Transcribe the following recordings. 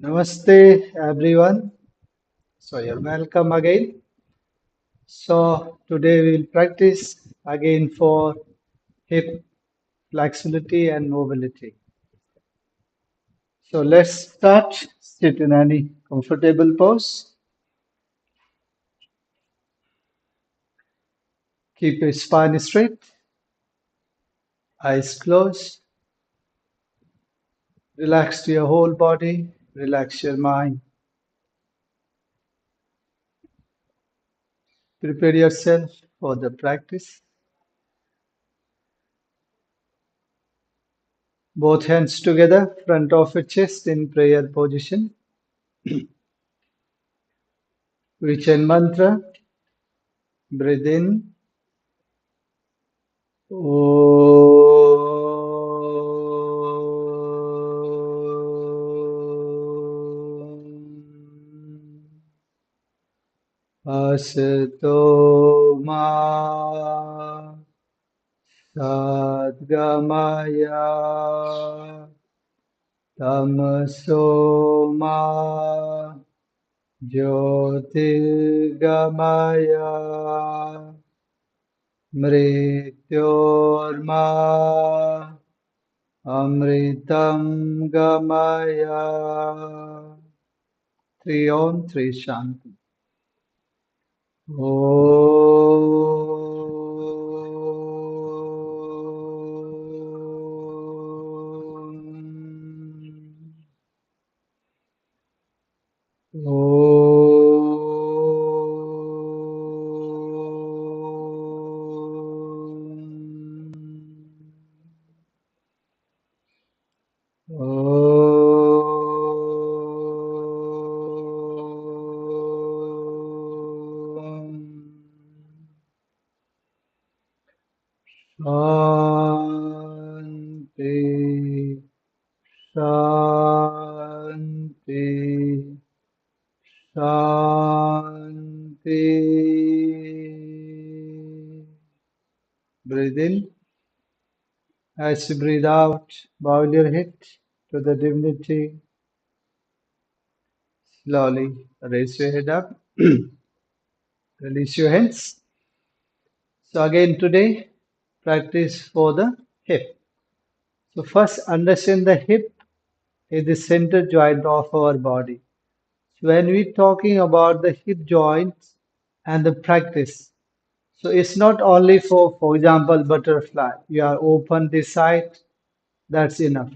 Namaste, everyone. So, you're welcome again. So, today we'll practice again for hip flexibility and mobility. So, let's start. Sit in any comfortable pose. Keep your spine straight, eyes closed. Relax your whole body, relax your mind. Prepare yourself for the practice. Both hands together, front of your chest in prayer position. We chant mantra. Breathe in. Asato ma sadgamaya tamaso ma jyotirgamaya mrityorma amritam gamaya. Three on, three shanti. Om. Shanti, Shanti, Shanti. Breathe in. As you breathe out, bow your head to the divinity. Slowly raise your head up. Release your hands. So again today, practice for the hip. So first understand the hip is the center joint of our body. So when we're talking about the hip joints and the practice, so it's not only for example, butterfly. You are open this side, that's enough.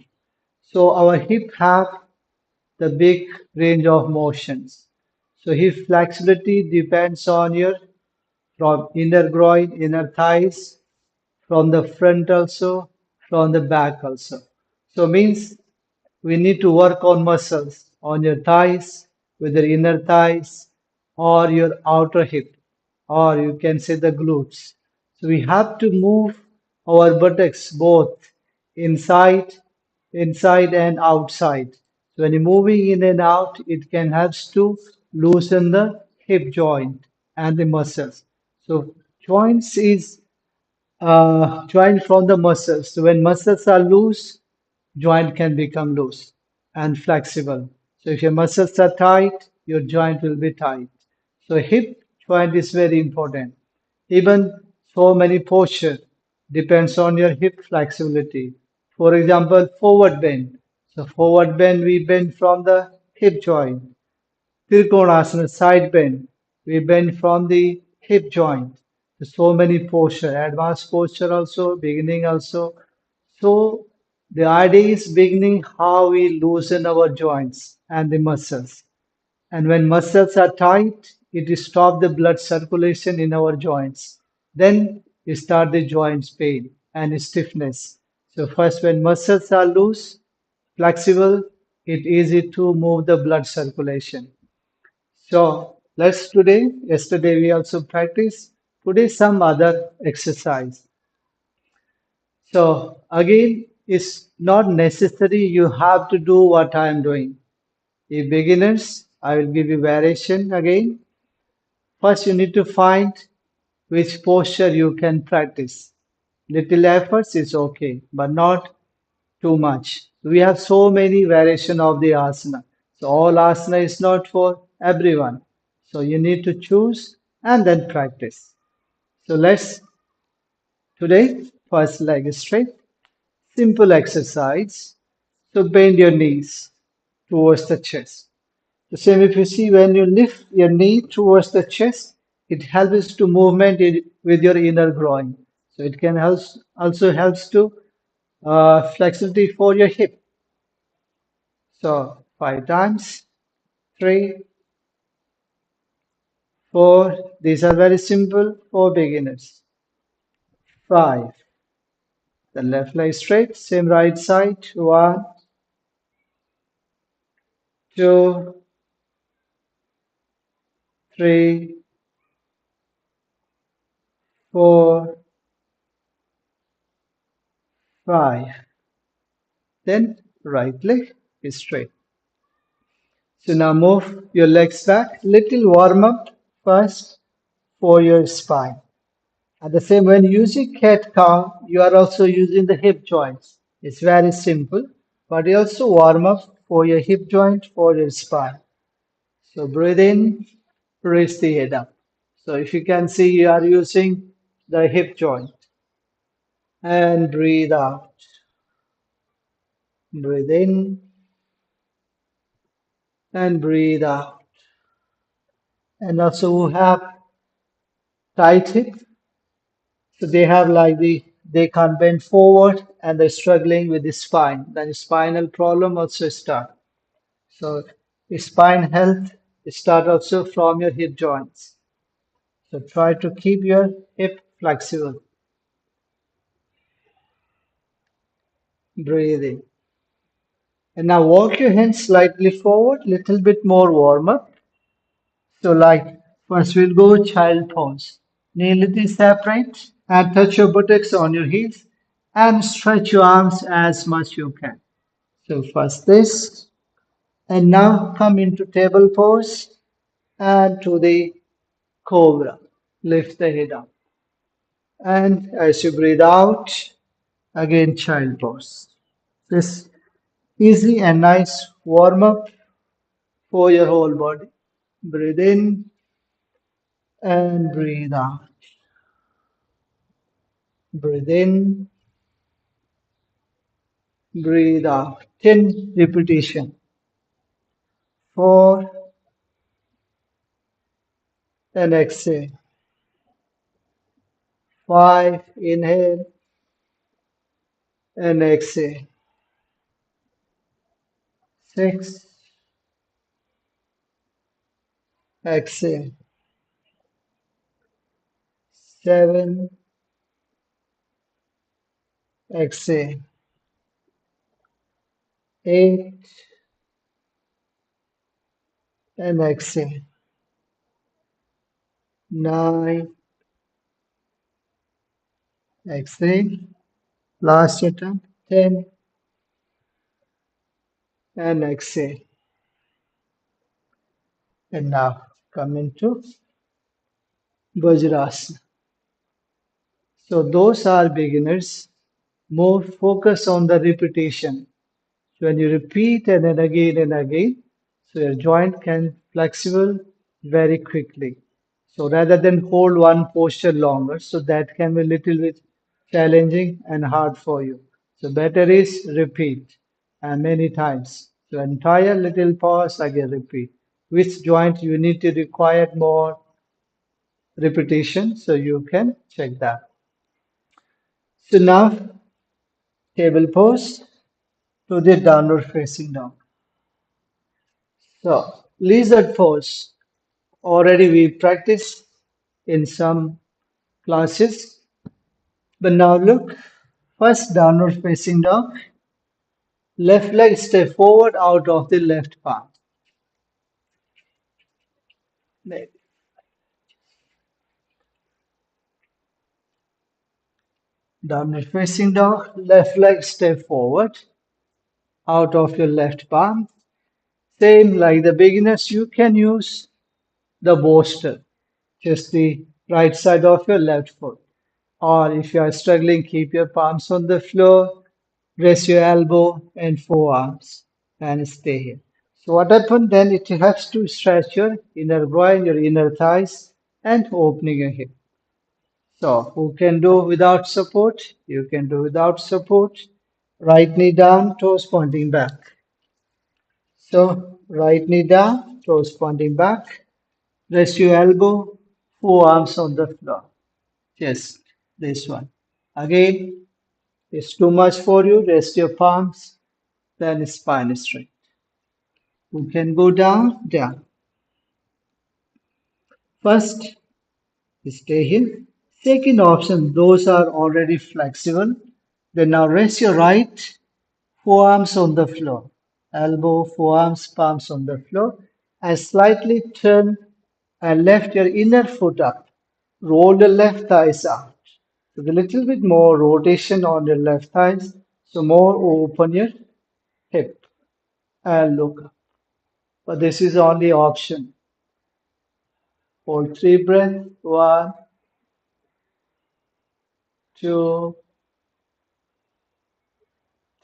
So our hip have the big range of motions. So hip flexibility depends on your from inner groin, inner thighs, from the front also, from the back also. So means we need to work on muscles on your thighs, whether inner thighs or your outer hip, or you can say the glutes. So we have to move our buttocks both inside, inside and outside. So when you're moving in and out, it can help to loosen the hip joint and the muscles. So joints is joint from the muscles. So when muscles are loose, joint can become loose and flexible. So if your muscles are tight, your joint will be tight. So hip joint is very important. Even so many posture depends on your hip flexibility. For example, forward bend. So forward bend, we bend from the hip joint. Trikonasana, side bend. We bend from the hip joint. So many posture, advanced posture also, beginning also. So the idea is beginning how we loosen our joints and the muscles. And when muscles are tight, it stops the blood circulation in our joints. Then we start the joints pain and stiffness. So first when muscles are loose, flexible, it easy to move the blood circulation. So let's today, yesterday we also practiced, today some other exercise. So again, it's not necessary you have to do what I am doing. If beginners, I will give you variation again. First, you need to find which posture you can practice. Little efforts is okay, but not too much. We have so many variation of the asana. So all asana is not for everyone. So you need to choose and then practice. So let's today first leg is straight. Simple exercise. So bend your knees towards the chest. The same if you see when you lift your knee towards the chest, it helps to movement with your inner groin. So it can help also helps to flexibility for your hip. So 5 times, 3, 4. These are very simple for beginners. 5. The left leg straight, same right side. 1, 2, 3, 4, 5. Then right leg is straight. So now move your legs back. Little warm up first for your spine. At the same when using cat cow, you are also using the hip joints. It's very simple, but you also warm up for your hip joint for your spine. So breathe in, raise the head up. So if you can see, you are using the hip joint. And breathe out. Breathe in and breathe out. And also who have tight hip, so they have like they can't bend forward and they're struggling with the spine. Then spinal problem also start. So the spine health start also from your hip joints. So try to keep your hip flexible. Breathe in. And now walk your hands slightly forward, little bit more warm up. So like first we'll go child pose. Knee little separate and touch your buttocks on your heels and stretch your arms as much you can. So first this and now come into table pose and to the cobra. Lift the head up. And as you breathe out, again child pose. This easy and nice warm up for your whole body. Breathe in and breathe out. Breathe in, breathe out. 10 repetition. 4 and exhale. 5, inhale and exhale. 6, exhale. 7, exhale. 8 and exhale. 9, exhale. Last attempt. 10 and exhale. And now come into Vajrasana. So those are beginners. More focus on the repetition. So when you repeat and again, so your joint can flexible very quickly. So rather than hold one posture longer, so that can be a little bit challenging and hard for you. So better is repeat and many times. So entire little pause again repeat. Which joint you need to require more repetition, so you can check that. So now table pose to the downward facing dog. So lizard pose. Already we practiced in some classes. But now look, first downward facing dog. Left leg step forward out of the left palm. Downward facing dog. Left leg step forward out of your left palm. Same like the beginners, you can use the bolster, just the right side of your left foot. Or if you are struggling, keep your palms on the floor, rest your elbow and forearms, and stay here. So what happened then? It helps to stretch your inner groin, your inner thighs, and opening your hip. So who can do without support? You can do without support. Right knee down, toes pointing back. So right knee down, toes pointing back. Rest your elbow, forearms on the floor. Just this one. Again, it's too much for you. Rest your palms, then spine straight. You can go down, down. First, stay here. Second option, those are already flexible. Then now rest your right forearms on the floor. Elbow, forearms, palms on the floor. And slightly turn and lift your inner foot up. Roll the left thighs out. So a little bit more rotation on your left thighs. So more open your hip and look up. But this is only option. Hold three breaths. One, two,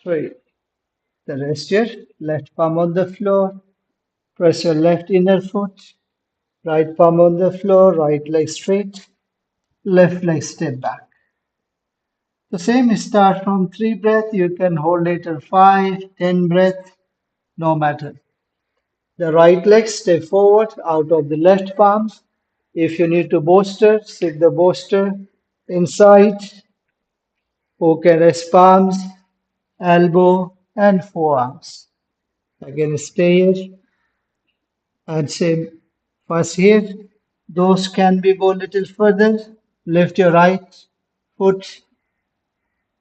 three. Then rest your left palm on the floor. Press your left inner foot. Right palm on the floor. Right leg straight. Left leg step back. The same start from three breath. You can hold later 5, 10 breath, no matter. The right leg step forward out of the left palm. If you need to bolster, sit the bolster inside. Okay, rest palms, elbow, and forearms. Again, stay here and same first here. Those can be go a little further. Lift your right foot,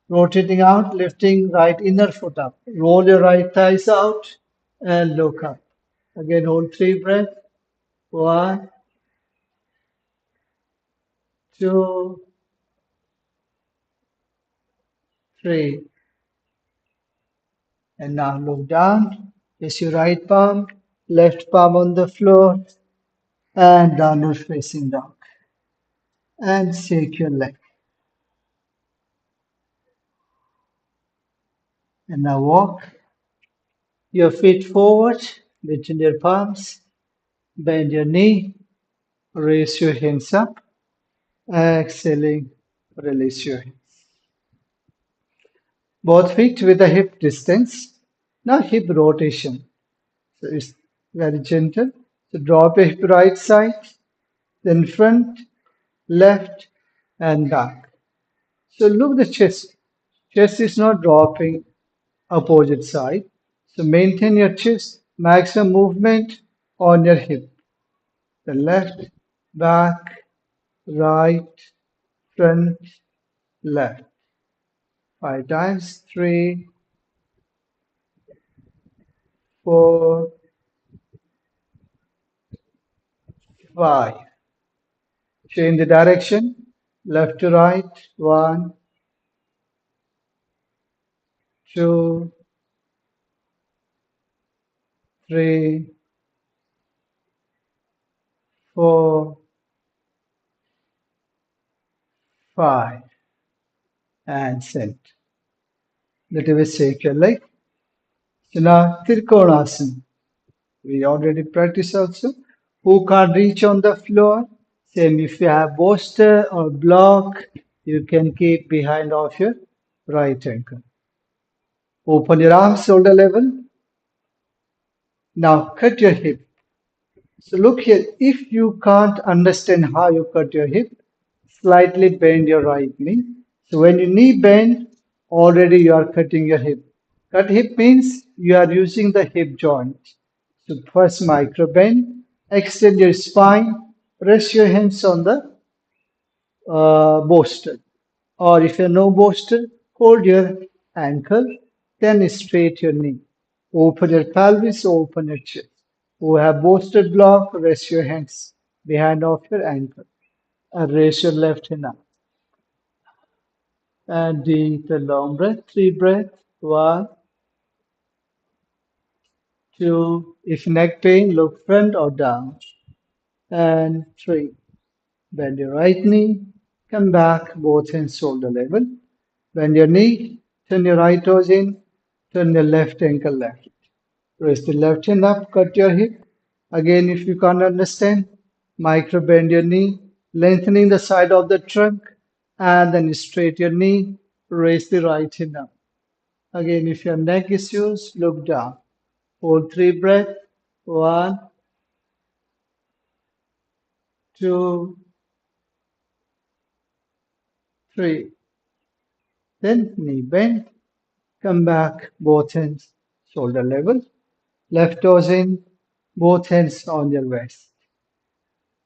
rotating out, lifting right inner foot up. Roll your right thighs out and look up. Again, hold three breaths. One, two, three. And now look down. Place your right palm, left palm on the floor, and downward facing dog. And shake your leg. And now walk your feet forward between your palms. Bend your knee. Raise your hands up. Exhaling, release your hands. Both feet with the hip distance. Now hip rotation. So it's very gentle. So drop your hip right side, then front, left, and back. So look the chest. Chest is not dropping opposite side. So maintain your chest, maximum movement on your hip. The left, back, right, front, left. 5 times. 3, 4, 5. Change the direction. Left to right. 1, 2, 3, 4, 5. And set. Little bit shake your leg. So now Tirkonasana. We already practiced also. Who can't reach on the floor? Same if you have bolster or block, you can keep behind of your right ankle. Open your arms shoulder level. Now cut your hip. So look here, if you can't understand how you cut your hip, slightly bend your right knee. So when your knee bend, already you are cutting your hip. Cut hip means you are using the hip joint. So first micro bend, extend your spine, rest your hands on the bolster. Or if you have no bolster, hold your ankle, then straight your knee. Open your pelvis, open your chest. Who have bolstered block, rest your hands behind of your ankle. And raise your left hand up. And deep and long breath. 3 breath. 1, 2. If neck pain, look front or down. And 3. Bend your right knee. Come back, both hands shoulder level. Bend your knee. Turn your right toes in. Turn your left ankle left. Raise the left hand up, cut your hip. Again, if you can't understand, micro bend your knee, lengthening the side of the trunk, and then straight your knee. Raise the right hand up. Again, if your neck issues, look down. Hold three breaths. One, two, three. Then knee bend. Come back, both hands shoulder level. Left toes in, both hands on your waist.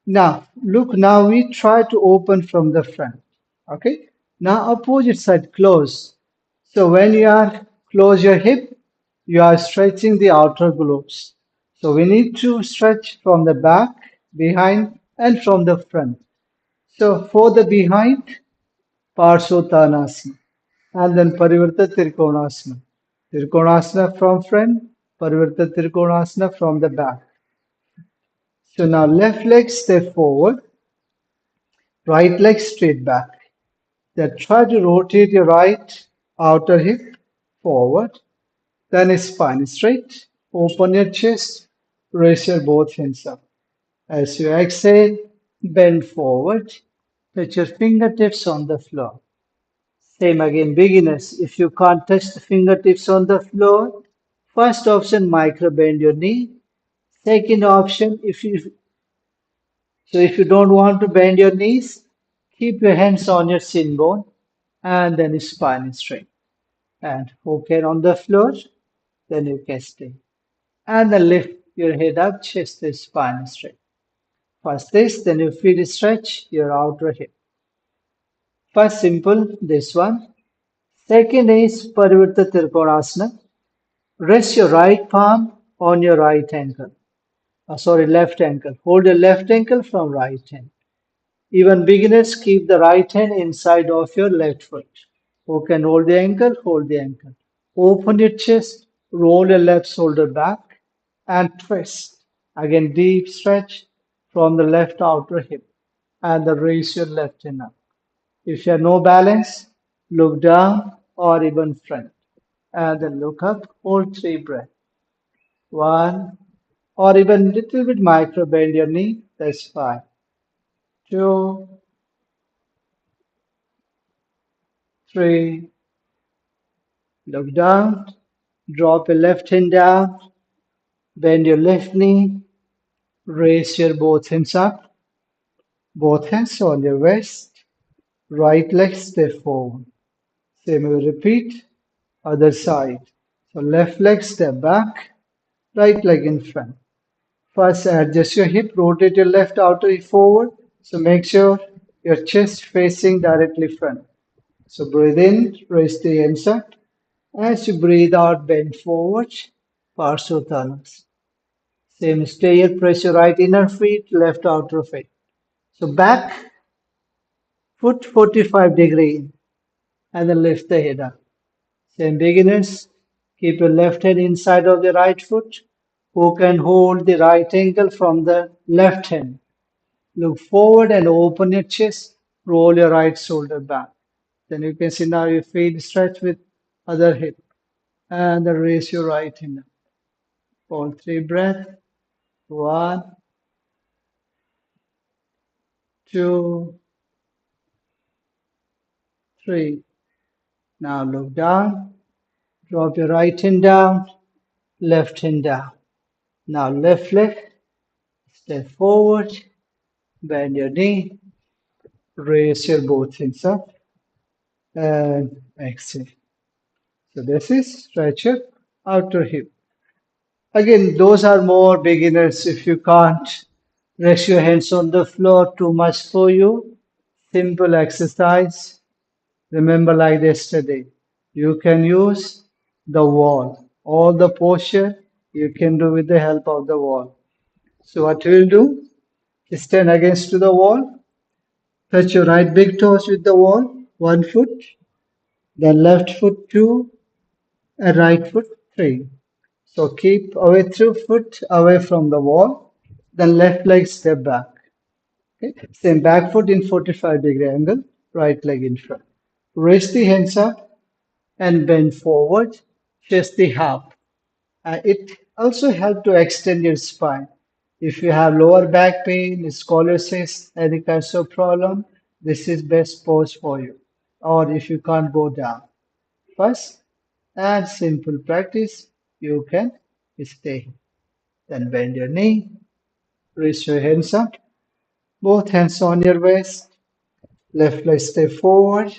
Now, look, now we try to open from the front. Okay? Now, opposite side close. So, when you are close your hip, you are stretching the outer glutes. So, we need to stretch from the back, behind, and from the front. So, for the behind, Parsvottanasana, and then Parivarta Trikonasana. Trikonasana from front, Parivarta Trikonasana from the back. So now left leg step forward, right leg straight back. Then try to rotate your right outer hip forward. Then spine straight. Open your chest. Raise your both hands up. As you exhale, bend forward. Touch your fingertips on the floor. Same again, beginners. If you can't touch the fingertips on the floor, first option, micro bend your knee. Second option, if you don't want to bend your knees, keep your hands on your shin bone and then spine straight. And okay on the floor, then you can stay. And then lift your head up, chest is spine straight. First this, then your feet stretch your outer hip. First simple, this one. Second is Parivarta Trikonasana. Rest your right palm on your right ankle. Left ankle. Hold your left ankle from right hand. Even beginners keep the right hand inside of your left foot. Who can hold the ankle? Hold the ankle. Open your chest, roll your left shoulder back, and twist. Again, deep stretch from the left outer hip. And then raise your left hand up. If you have no balance, look down or even front. And then look up, hold three breaths. One, or even little bit micro bend your knee, that's fine. Two, three, look down, drop your left hand down, bend your left knee, raise your both hands up, both hands on your waist, right leg step forward. Same will repeat, other side. So left leg step back, right leg in front. First adjust your hip, rotate your left outer hip forward. So make sure your chest facing directly front. So breathe in, raise the hands up. As you breathe out, bend forward, Parsvottanasana. Same stay here, press your right inner feet, left outer foot. So back foot 45-degree and then lift the head up. Same beginners, keep your left hand inside of the right foot. Who can hold the right ankle from the left hand? Look forward and open your chest, roll your right shoulder back. Then you can see now your feet stretch with other hip. And then raise your right hand up. Hold three breaths. One, two, three. Now look down. Drop your right hand down, left hand down. Now left leg, step forward, bend your knee, raise your both hands up, and exhale. So this is stretch your outer hip. Again, those are more beginners. If you can't rest your hands on the floor, too much for you. Simple exercise. Remember like yesterday, you can use the wall. All the posture you can do with the help of the wall. So what we'll do, stand against to the wall, touch your right big toes with the wall, one foot, then left foot two, and right foot three. So keep away 2 foot away from the wall, then left leg step back. Okay? Same back foot in 45-degree angle, right leg in front. Raise the hands up and bend forward, chest the half. It Also help to extend your spine. If you have lower back pain, scoliosis, any kinds of problem, this is best pose for you. Or if you can't go down. First, and simple practice, you can stay. Then bend your knee, raise your hands up, both hands on your waist, left leg step forward,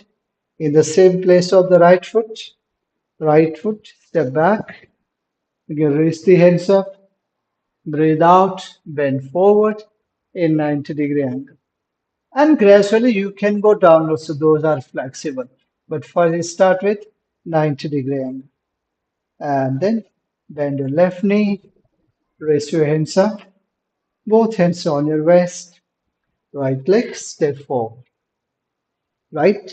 in the same place of the right foot, step back, again raise the hands up, breathe out, bend forward in 90-degree angle. And gradually you can go downward, so those are flexible. But first start with 90-degree angle. And then bend your left knee, raise your hands up, both hands on your waist, right leg step forward, right?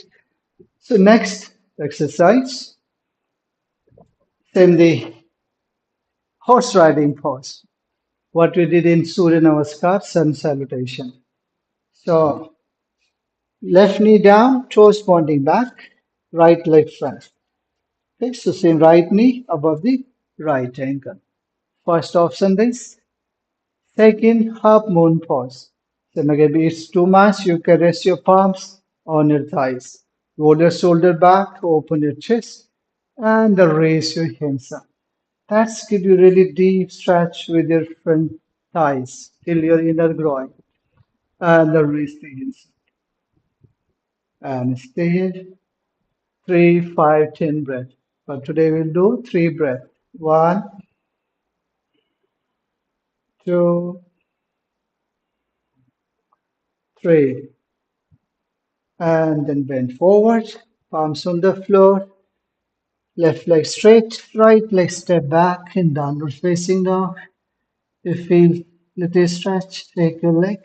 So next exercise, same the horse riding pose. What we did in Surya Namaskar, sun salutation. So left knee down, toes pointing back, right leg front. Okay, so same right knee above the right ankle. First option is second half moon pose. So maybe it's too much, you can rest your palms on your thighs. Roll your shoulder back, open your chest, and raise your hands up. That's give you really deep stretch with your front thighs till your inner groin. And release the hands. And stay here. 3, 5, 10 breath. But today we'll do 3 breath. 1, 2, 3. And then bend forward. Palms on the floor. Left leg straight. Right leg step back in downward facing dog. You feel little stretch. Take your leg.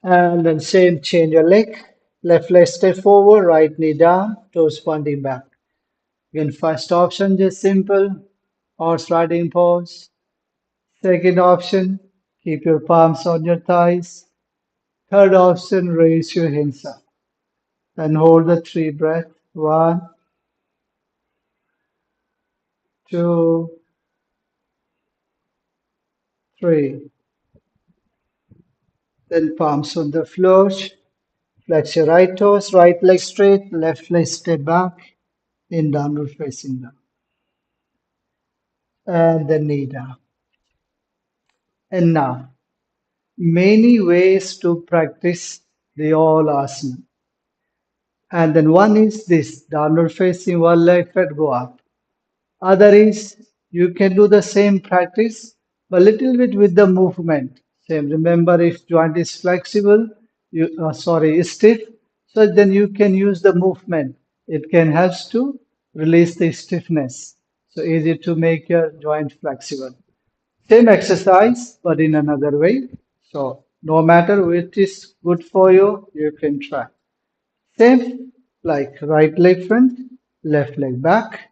And then same, change your leg. Left leg step forward. Right knee down. Toes pointing back. Again, first option, just simple horse riding pose. Second option, keep your palms on your thighs. Third option, raise your hands up and hold the 3 breath. 1, 2, 3. Then palms on the floor. Flex your right toes, right leg straight, left leg step back in downward facing dog. And then knee down. And now, many ways to practice the all asana. And then one is this downward facing one leg flat go up. Other is you can do the same practice, but little bit with the movement. Same. Remember, if joint is flexible, is stiff, so then you can use the movement. It can help to release the stiffness. So easy to make your joint flexible. Same exercise, but in another way. So no matter which is good for you, you can try. Same like right leg front, left leg back.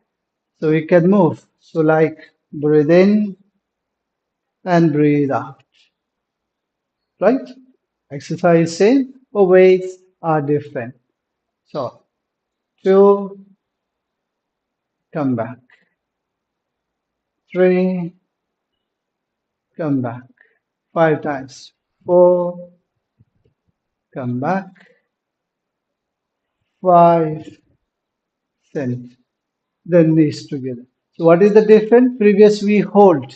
So we can move. So like breathe in and breathe out. Right? Exercise same, but weights are different. So 2, come back. 3, come back. 5 times. 4, come back. 5, send. Then knees together. So what is the difference? Previous we hold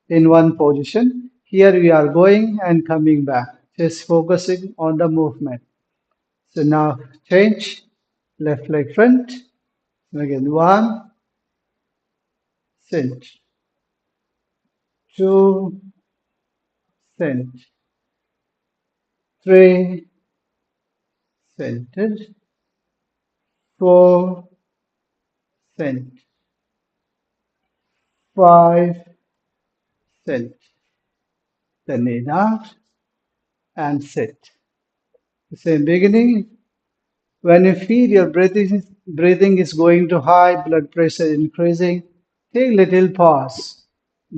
in one position. Here we are going and coming back, just focusing on the movement. So now change, left leg front, again 1, cinch, 2, cinch, 3, centered, 4, cinch, 5, cinch, then knee out and sit. The same beginning. When you feel your breathing is going to high, blood pressure increasing, take little pause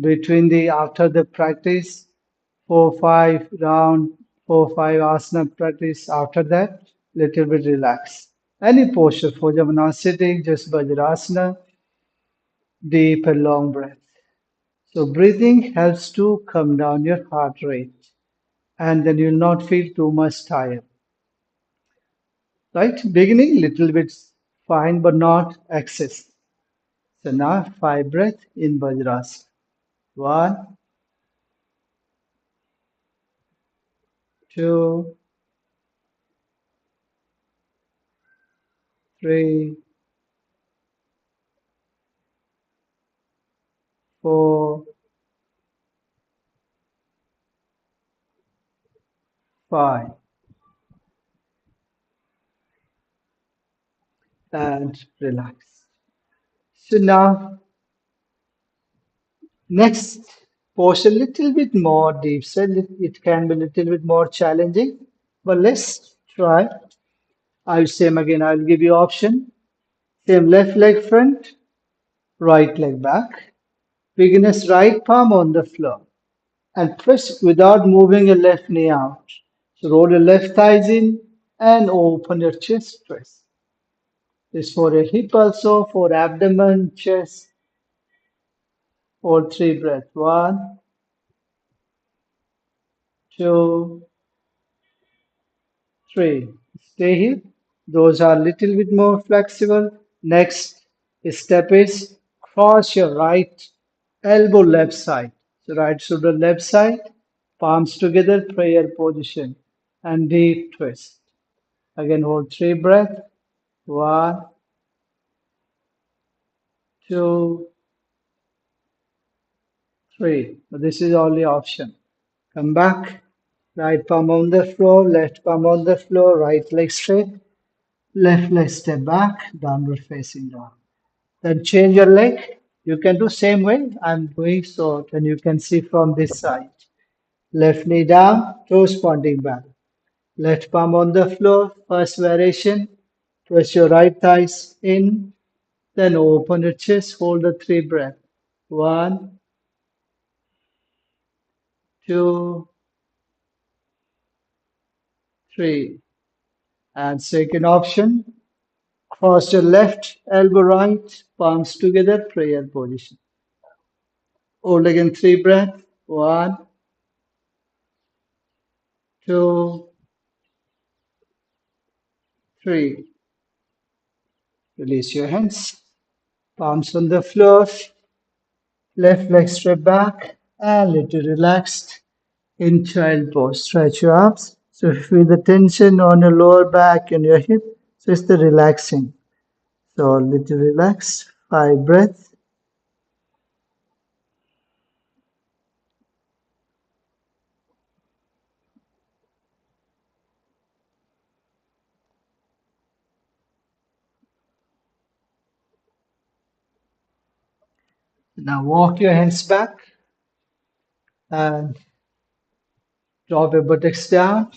between the after the practice, 4 5 round, 4 5 asana practice. After that, little bit relax. Any posture for Jamana sitting, just Vajrasana, deep and long breath. So breathing helps to calm down your heart rate and then you'll not feel too much tired. Right? Beginning little bit fine but not excess. So now five breath in Vajras. One, two, three, four, five, and relax. So now next portion little bit more deep. So it can be a little bit more challenging, but let's try. I'll same again. I'll give you option. Same left leg front, right leg back. Beginner's right palm on the floor and press without moving your left knee out. So roll your left thighs in and open your chest. Press. This for your hip also, for abdomen, chest, all three breaths. One, two, three. Stay here. Those are little bit more flexible. Next step is cross your right elbow left side. So right shoulder left side, palms together, prayer position, and deep twist. Again, hold three breath. One, two, three. This is only option. Come back. Right palm on the floor, left palm on the floor, right leg straight, left leg step back, downward facing dog. Then change your leg. You can do same way I'm doing so. Then you can see from this side. Left knee down, toes pointing back. Left palm on the floor. First variation. Twist your right thighs in. Then open your chest. Hold the three breath. One, two, three. And second option. Cross your left elbow right. Palms together. Prayer position. Hold again three breath. One, two, three. Release your hands. Palms on the floor. Left leg straight back and little relaxed in child pose. Stretch your arms. So feel the tension on your lower back and your hip. So it's the relaxing. So little relax. Five breaths. Now walk your hands back and drop your buttocks down.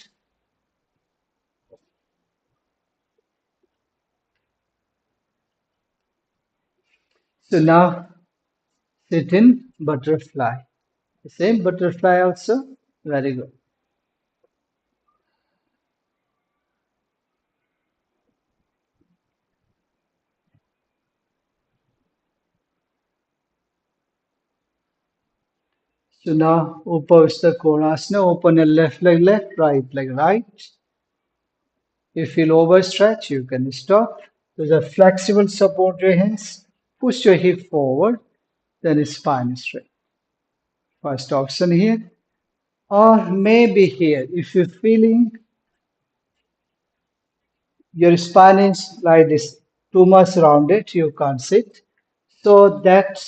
So now sit in butterfly. The same butterfly also. Very good. So now Upavistha Konasana. Open your left leg left, right leg right. If you overstretch, you can stop. Those are flexible support your hands. Push your hip forward, then spine straight. First option here. Or maybe here, if you're feeling your spine is like this, too much rounded, you can't sit. So that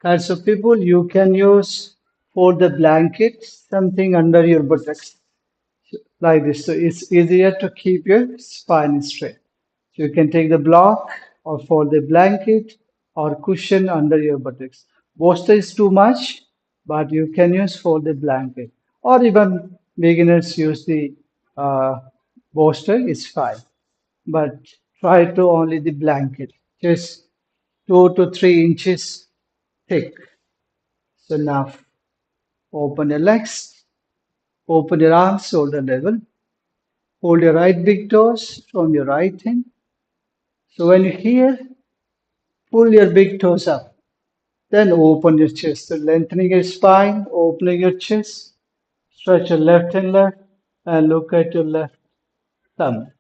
kinds of people you can use for the blanket, something under your buttocks. Like this. So it's easier to keep your spine straight. So you can take the block or fold the blanket or cushion under your buttocks. Bolster is too much, but you can use folded blanket. Or even beginners use the uh, bolster, is fine. But try to only the blanket, just 2 to 3 inches thick. So now open your legs, open your arms, shoulder level. Hold your right big toes from your right hand. So when you hear, pull your big toes up. Then open your chest. So lengthening your spine, opening your chest, stretch your left hand left, and look at your left thumb.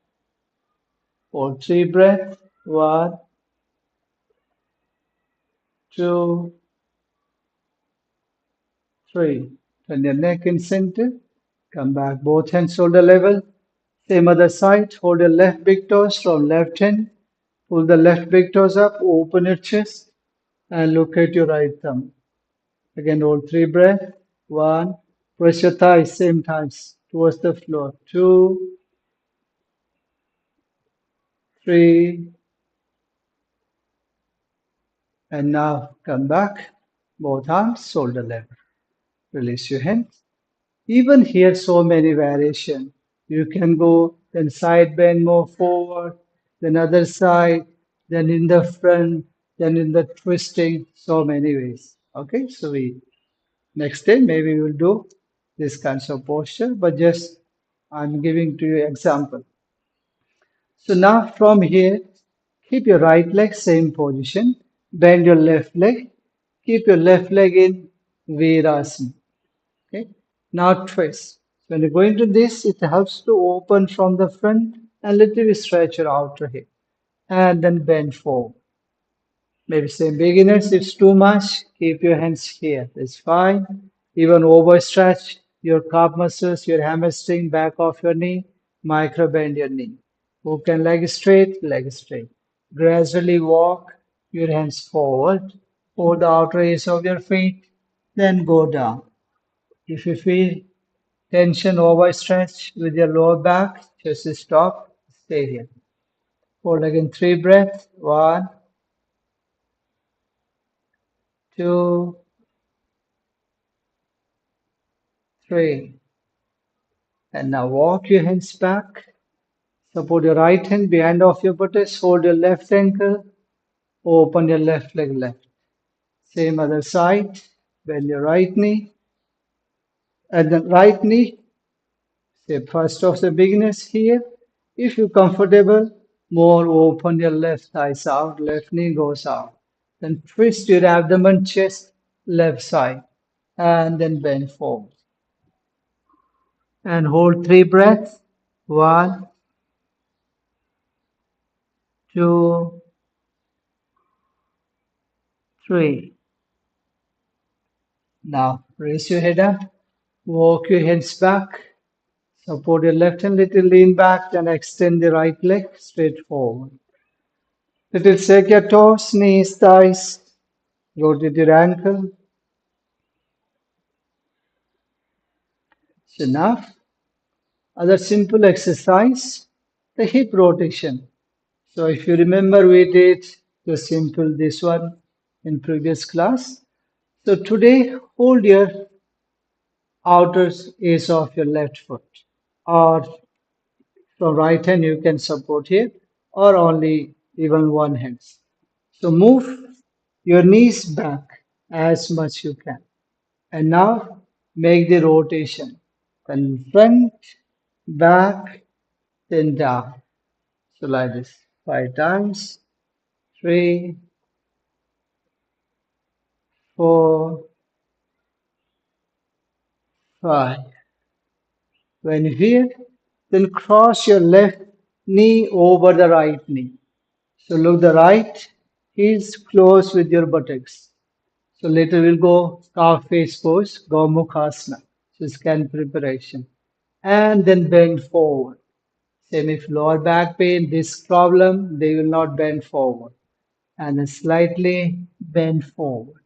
Hold three breaths. One, two, three. Turn your neck in center. Come back, both hands shoulder level. Same other side. Hold your left big toes from left hand. Pull the left big toes up. Open your chest and look at your right thumb. Again, hold three breaths. One. Press your thighs same times towards the floor. Two, three, and now come back. Both arms shoulder level. Release your hands. Even here, so many variation. You can go then side bend more forward, then other side, then in the front, then in the twisting. So many ways. Okay, so we next day maybe we'll do this kinds of posture, but just I'm giving to you example. So now from here, keep your right leg same position, bend your left leg, keep your left leg in Virasana. Okay. Now twist. So when you go into this, it helps to open from the front and little bit stretch your outer hip and then bend forward. Maybe say beginners, it's too much. Keep your hands here. It's fine. Even overstretch your calf muscles, your hamstring, back of your knee, micro bend your knee. Who can leg straight? Leg straight. Gradually walk your hands forward. Hold the outer edge of your feet, then go down. If you feel tension overstretch with your lower back, just stop, stay here. Hold again three breaths. One, two, three. And now walk your hands back. Support your right hand behind of your buttocks. Hold your left ankle. Open your left leg left. Same other side. Bend your right knee. And the right knee. Say first of the beginners here. If you're comfortable, more open your left thighs out. Left knee goes out. Then twist your abdomen, chest, left side. And then bend forward. And hold three breaths. One, two, three. Now raise your head up, walk your hands back, support your left hand, little lean back, then extend the right leg straight forward. Little shake your toes, knees, thighs, rotate your ankle. It's enough. Other simple exercise, the hip rotation. So if you remember, we did the simple this one in previous class. So today, hold your outer edge of your left foot or from right hand you can support here or only even one hand. So move your knees back as much you can. And now make the rotation. Then front, back, then down. So like this. Five times. Three, four, five. When you hear, then cross your left knee over the right knee. So look the right heels close with your buttocks. So later we'll go calf face pose, Gomukhasana. So scan preparation. And then bend forward. Same if lower back pain, this problem, they will not bend forward. And then slightly bend forward.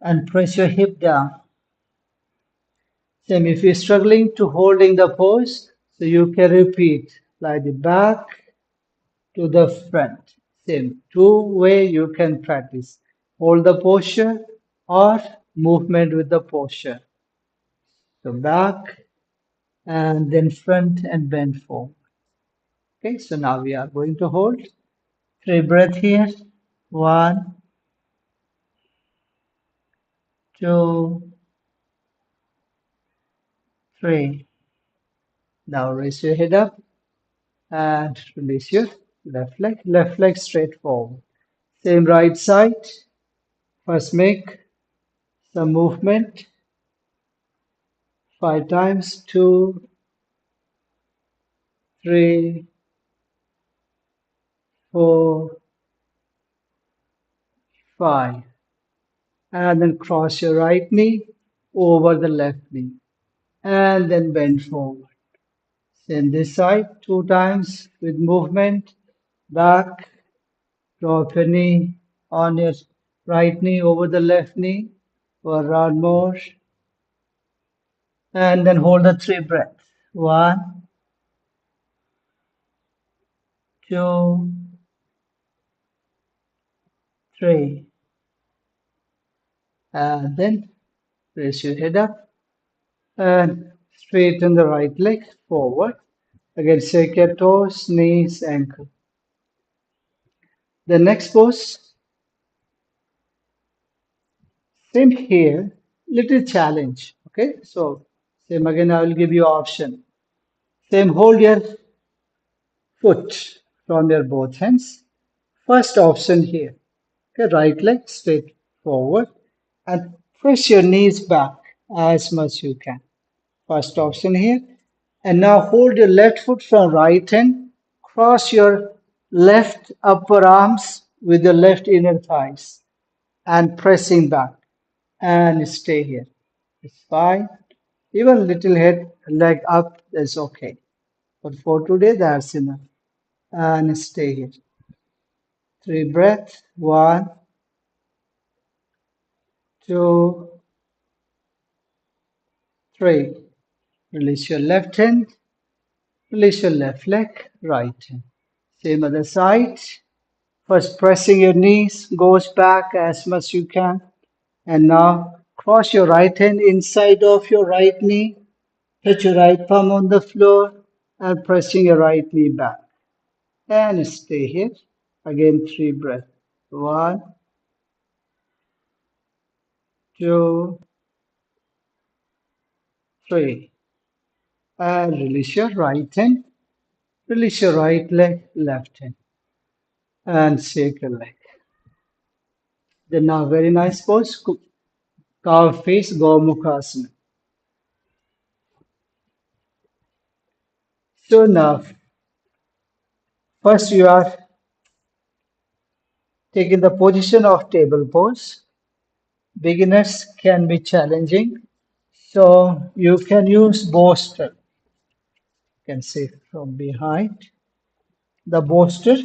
And press your hip down. Same if you're struggling to holding the pose, so you can repeat like the back to the front. Same two way you can practice. Hold the posture or movement with the posture. So back and then front and bend forward. Okay, so now we are going to hold. Three breath here. One, two, three. Now raise your head up and release your left leg straight forward. Same right side. First, make some movement 5 times. 2, 3, 4, 5. And then cross your right knee over the left knee. And then bend forward. Same this side 2 times with movement. Back, drop your knee on your right knee over the left knee for a round more. And then hold the 3 breaths. 1, 2, 3. And then raise your head up and straighten the right leg forward. Again, shake your toes, knees, ankle. The next pose, same here, little challenge. Okay, so same again, I will give you option. Same, hold your foot from your both hands. First option here. Okay, right leg straight forward and press your knees back as much you can. First option here. And now hold your left foot from right hand. Cross your left upper arms with your left inner thighs and pressing back and stay here. It's fine. Even little head leg up is okay. But for today, that's enough. And stay here. 3 breaths. 1, 2, 3. Release your left hand. Release your left leg. Right hand. Same other side. First, pressing your knees goes back as much you can. And now cross your right hand inside of your right knee. Touch your right palm on the floor and pressing your right knee back. And stay here. Again, 3 breaths. 1, 2, 3. And release your right hand. Release your right leg, left hand. And shake your leg. Then now very nice pose. Cow face, Gomukhasana. So now, first you are taking the position of table pose. Beginners can be challenging. So you can use bolster. You can see from behind the bolster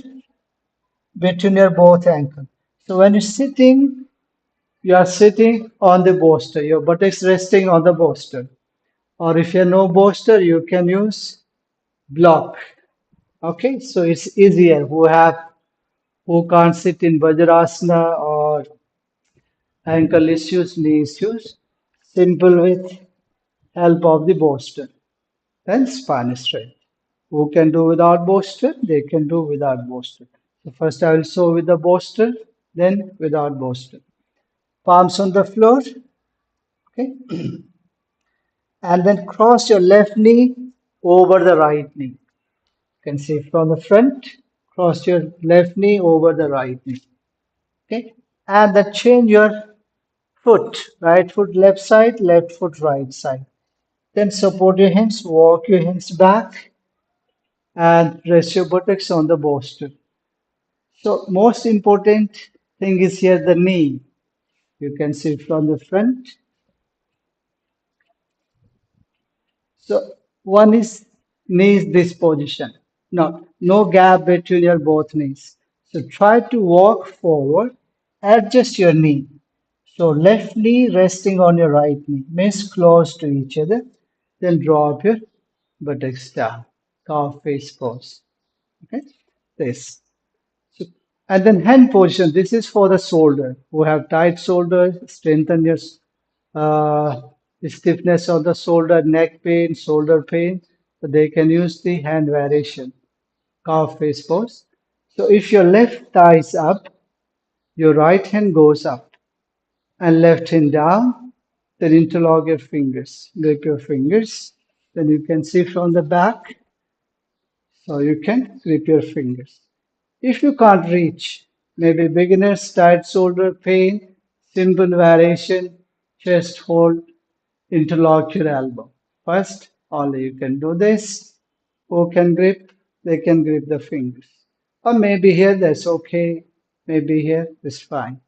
between your both ankles. So when you're sitting, you are sitting on the bolster. Your buttocks resting on the bolster. Or if you have no bolster, you can use block. Okay, so it's easier who can't sit in Vajrasana or ankle issues, knee issues, simple with help of the bolster and spine strength. Who can do without bolster? They can do without bolster. So first I will show with the bolster, then without bolster. Palms on the floor, okay, and then cross your left knee over the right knee. You can see from the front, cross your left knee over the right knee. Okay, and then change your foot, right foot left side, left foot right side. Then support your hands, walk your hands back, and rest your buttocks on the bolster. So most important thing is here the knee. You can see from the front. So one is knees this position. No gap between your both knees. So try to walk forward, adjust your knee. So left knee resting on your right knee, means close to each other. Then drop your buttocks down. Cow face pose. Okay, this. So, and then hand position. This is for the shoulder. Who have tight shoulders, strengthen your uh, stiffness of the shoulder, neck pain, shoulder pain. So they can use the hand variation, calf face pose. So if your left thigh is up, your right hand goes up and left hand down. Then interlock your fingers, grip your fingers. Then you can see from the back. So you can grip your fingers. If you can't reach, maybe beginner's tight shoulder pain, Simple variation, chest hold, interlock your elbow. First, only you can do this. Who can grip? They can grip the fingers. Or maybe here, that's okay. Maybe here, it's fine.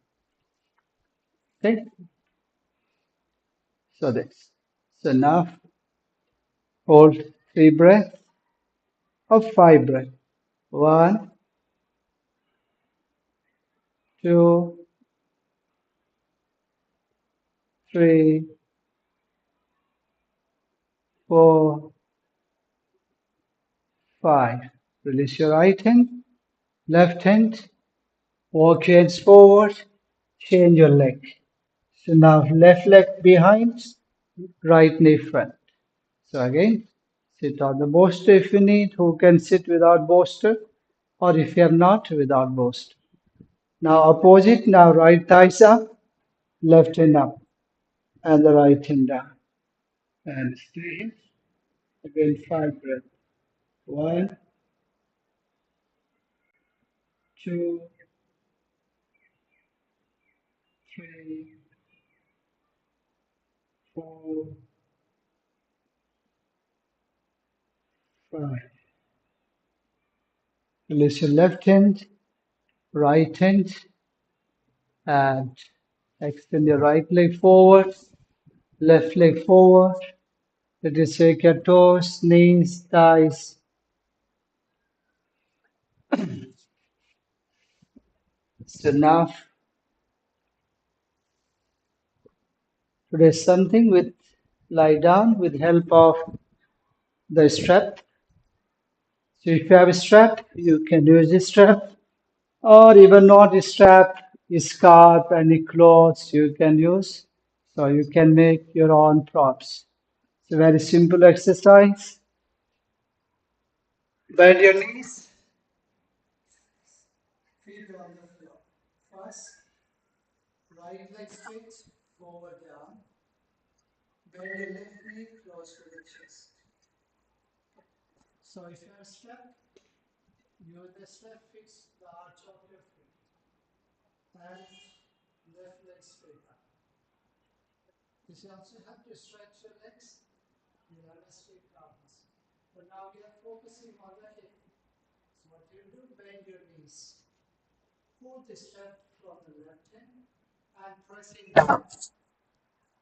Okay, so this. So now hold 3 breaths or 5 breaths. One, two, three, 4, 5. Release your right hand, left hand, walk your hands forward, change your leg. So now left leg behind, right knee front. So again, sit on the bolster if you need. Who can sit without bolster? Or if you are not, without bolster. Now opposite, now right thighs up, left hand up, and the right hand down. And stay here. Again, 5 breaths. One, two, three, 4, 5. Release your left hand, right hand, and extend your right leg forward, left leg forward. Let us shake your toes, knees, thighs. So now today's something with lie down with help of the strap. So if you have a strap, you can use this strap, or even not a strap, a scarf, any clothes you can use. So you can make your own props. It's a very simple exercise. Bend your knees, feet on the floor. First, right leg straight, forward down. Bend your left knee close to the chest. So if you are strapped, use the strap fix the arch of your feet. And left leg straight up. You also have to stretch your legs. You have a straight arms. But now we are focusing on the hip. So what you do, bend your knees. Pull the strap from the left hand and pressing down.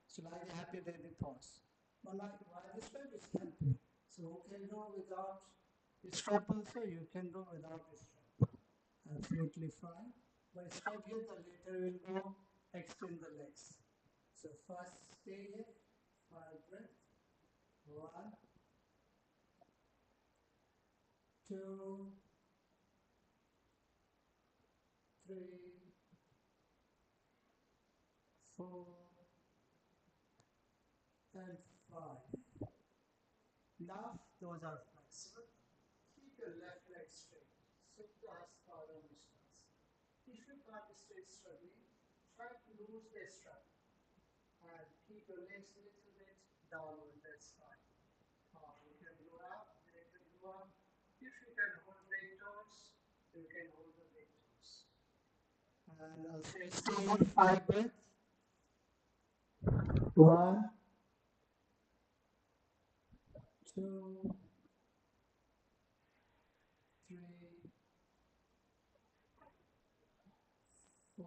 So like a happy baby pose. But like while the strap is helping. So you can do without the strap also, you can do without the strap. Absolutely fine. But strap here, the later will go extend the legs. So first stay here, 5 breath. One, two, three, 4, and 5. Now those are flexible. Keep your left leg straight. Supta Vistas. If you can't stay struggling, try to lose the strap and keep your legs a little bit downward. That's fine. You can go up, they can go up. If you can hold big toes, you can hold the big toes. And I'll say stay in 5 breaths. One, two, three, 4,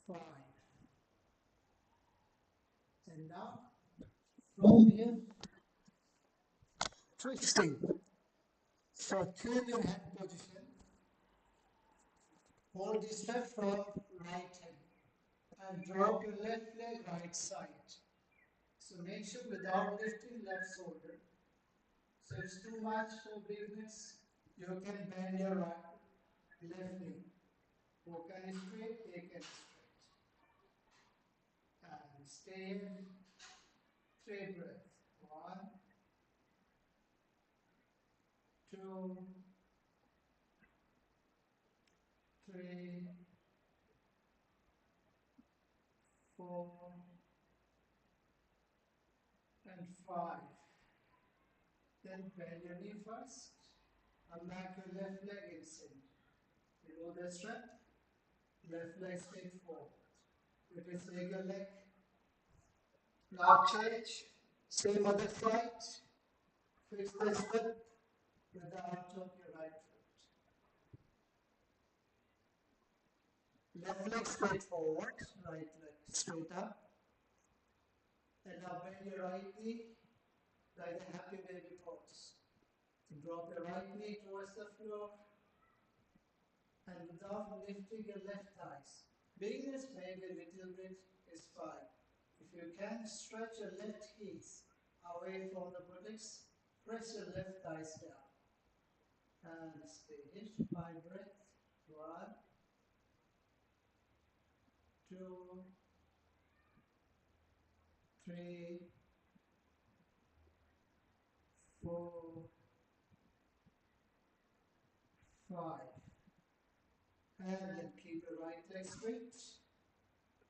5. And now from here, twisting. So turn your hand position. Hold the strap from right hand and drop your left leg right side. So make sure without lifting left shoulder. So it's too much for beginners. You can bend your right left knee. Who can straight, they can straight. And stay in 3 breaths. One, two, three, 4, and 5. Then bend your knee first. And back your left leg in center. Below the strap. Left leg straight forward. Repeat leg your leg. Now change. Same other side. Fix this foot with the arch of your right foot. Left leg straight forward. Right leg straight up. And now bend your right knee like a happy baby pose. Drop your right knee towards the floor and without lifting your left thighs. Beginners maybe a little bit is fine. If you can, stretch your left heels away from the buttocks. Press your left thighs down. And stay here. 5 breath. 1, 2, 3, 4, 5. And then keep your right leg straight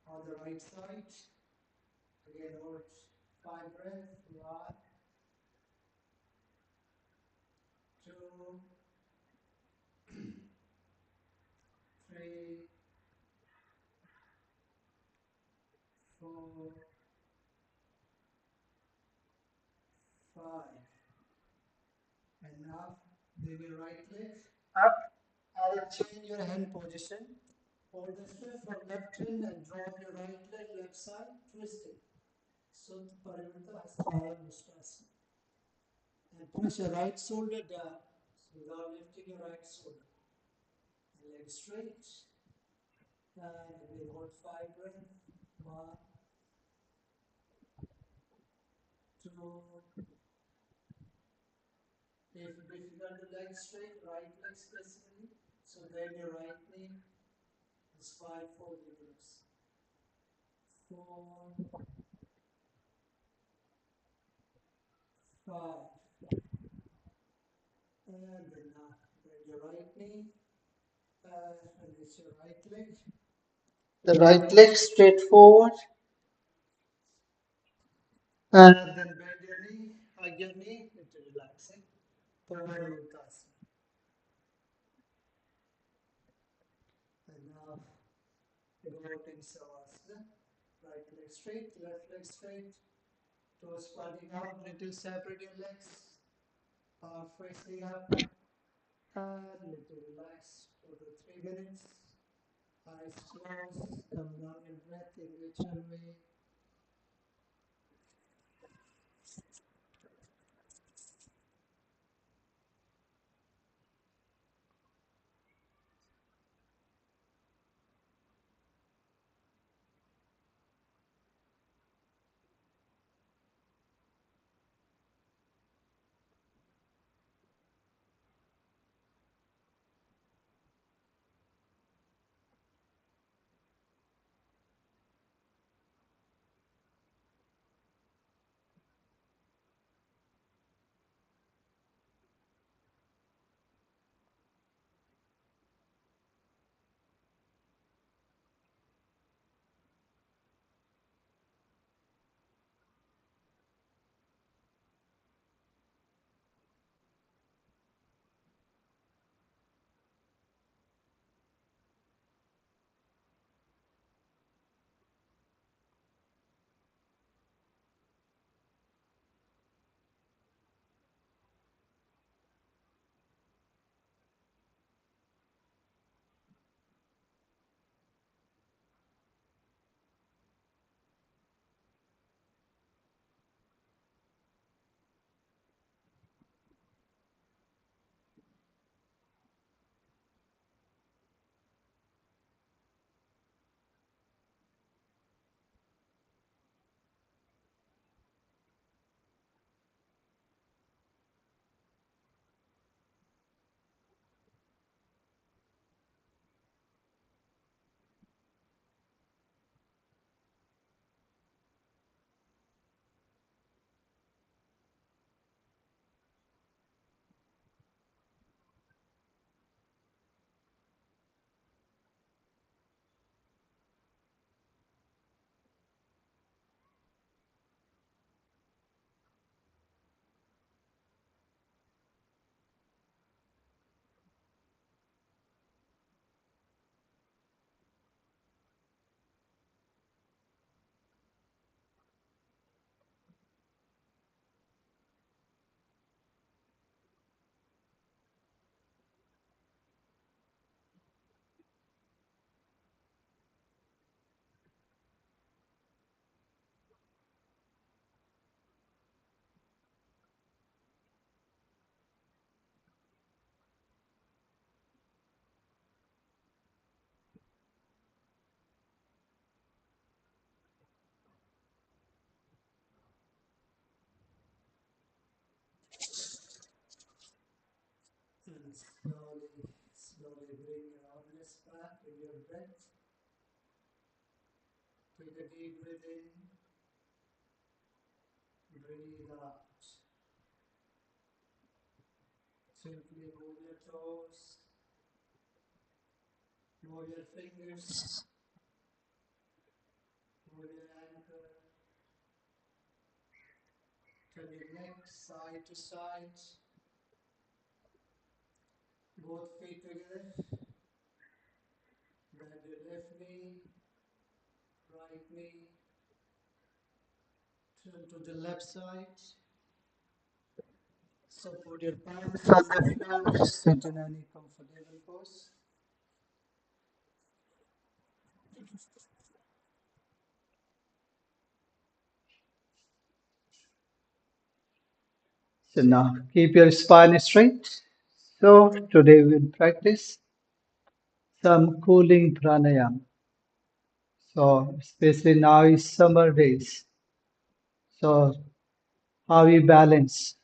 on the right side. Again, hold 5 breath. 1, 2, 3, 4, 5. And now bring your right leg up and then change your hand position. Hold the strap from left hand and drop your right leg left side, twist it. Sutta Parivata Hastaya Mustasana. And push your right shoulder down without lifting your right shoulder. And leg straight. And again hold 5 breath. 1, 2. If difficult to leg straight, right leg specifically, so bend your right knee and slide forward the ribs. 4, 5. And then now bend your right knee and release your right leg. The right leg straight forward. And then bend your knee, hug your knee into relaxing. Pranayama. And now go to Savasana. Right leg straight, left leg straight. Toes pointing out, little separate your legs. Arm facing up. And little relax for the 3 minutes. Eyes closed. Come down your breath in whichever way. And slowly bring your awareness back in your breath. Take a deep breath in, breathe out. Simply move your toes, move your fingers, move your ankle, turn your neck side to side, both feet together, bend your left knee, right knee, turn to the left side, support your palms on the floor, sit in any comfortable pose. So now keep your spine straight. So today we'll practice some cooling pranayama. So especially now is summer days. So how we balance.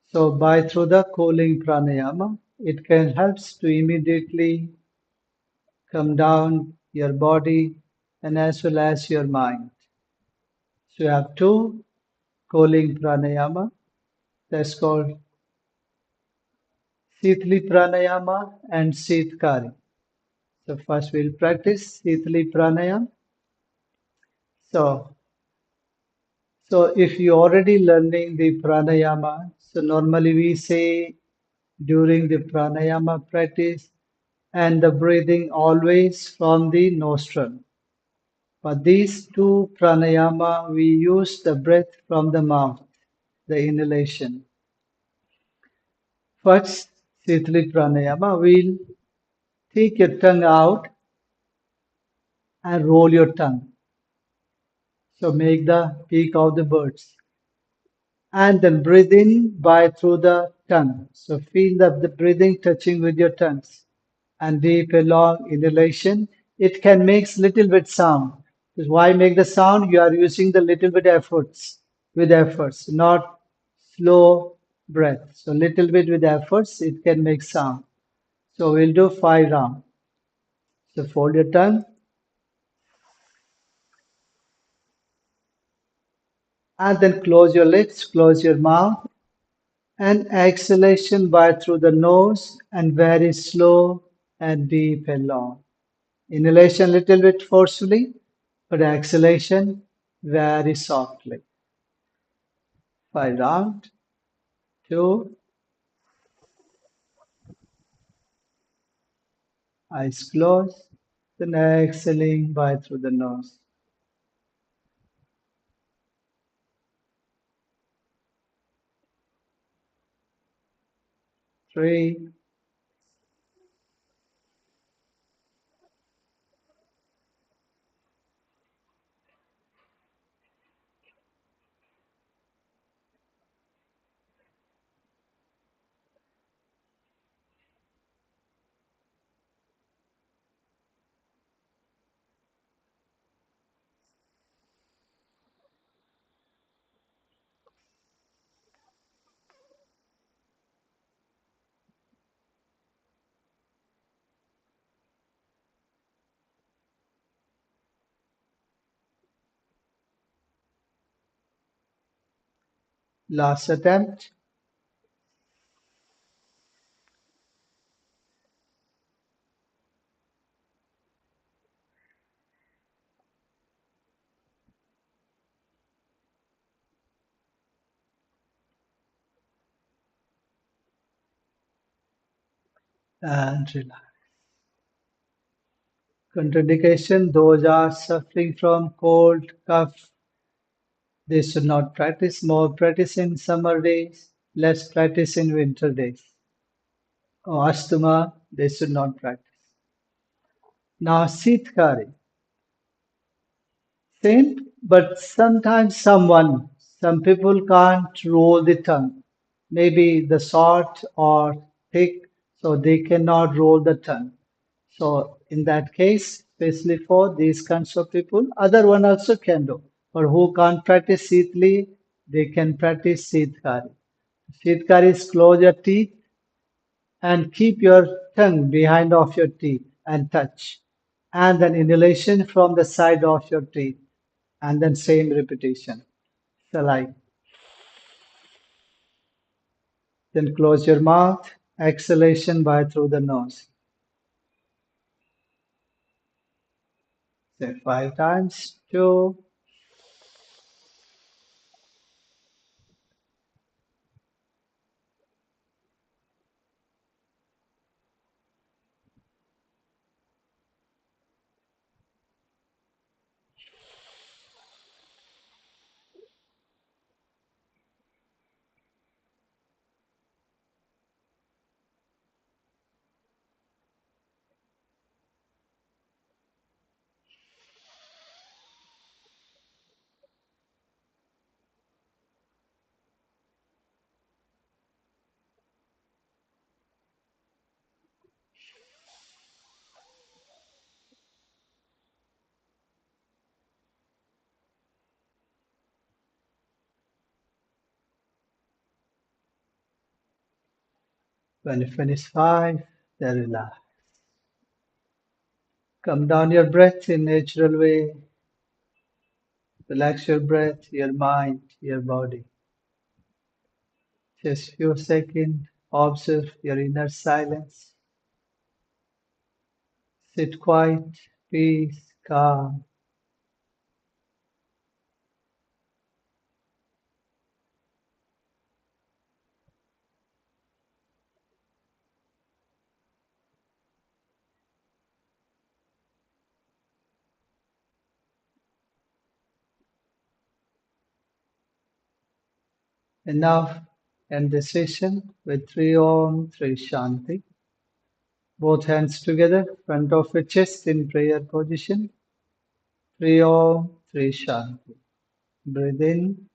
So by through the cooling pranayama, it can help to immediately come down your body and as well as your mind. So you have two cooling pranayama. That's called Sitli pranayama and Sitkari. So first we'll practice Sitli pranayama. So so if you're already learning the pranayama, so normally we say during the pranayama practice and the breathing always from the nostril. But these two pranayama, we use the breath from the mouth, the inhalation. First, Sitli pranayama, we'll take your tongue out and roll your tongue. So make the peak of the birds. And then breathe in by through the tongue. So feel the breathing touching with your tongues. And deep long inhalation. It can make little bit sound. Because why make the sound? You are using the little bit efforts with efforts, not slow breath. So little bit with efforts, it can make sound. So we'll do 5 rounds. So fold your tongue and then close your lips, close your mouth, and exhalation by through the nose and very slow and deep and long. Inhalation little bit forcefully, but exhalation very softly. 5 round, 2, eyes closed, then exhaling by through the nose. 3, last attempt. And relax. Contraindication, those are suffering from cold, cough, they should not practice. More practice in summer days, less practice in winter days. Or asthma, they should not practice. Now, Sitkari, same, but sometimes some people can't roll the tongue. Maybe the short or thick, so they cannot roll the tongue. So in that case, especially for these kinds of people, other one also can do. Or who can't practice Sitli, they can practice Sitkari. Sitkari is close your teeth And keep your tongue behind of your teeth and touch. And then inhalation from the side of your teeth. And then same repetition. So like, then close your mouth. Exhalation by through the nose. Say 5 times. 2. When you finish 5, then relax. Come down your breath in natural way. Relax your breath, your mind, your body. Just few seconds. Observe your inner silence. Sit quiet, peace, calm. And now end the session with 3 Om, 3 Shanti. Both hands together, front of your chest in prayer position. 3 Om, 3 Shanti. Breathe in.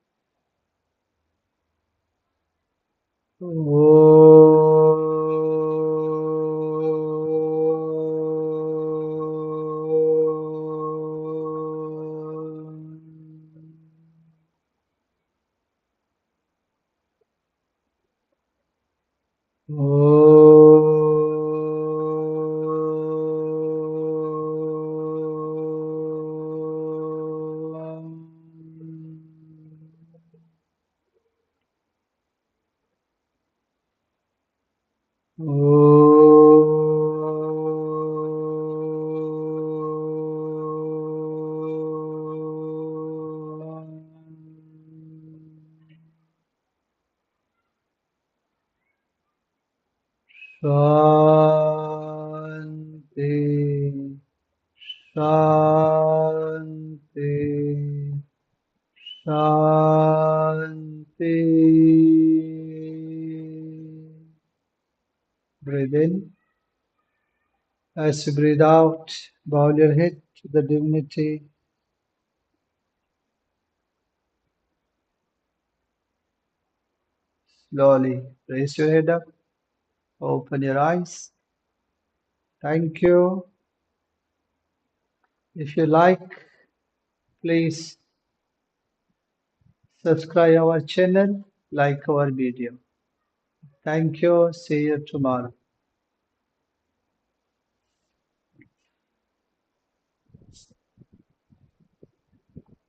Shanti, Shanti, Shanti. Breathe in. As you breathe out, bow your head to the divinity. Slowly raise your head up, open your eyes. Thank you. If you like, please subscribe our channel, like our video. Thank you. See you tomorrow.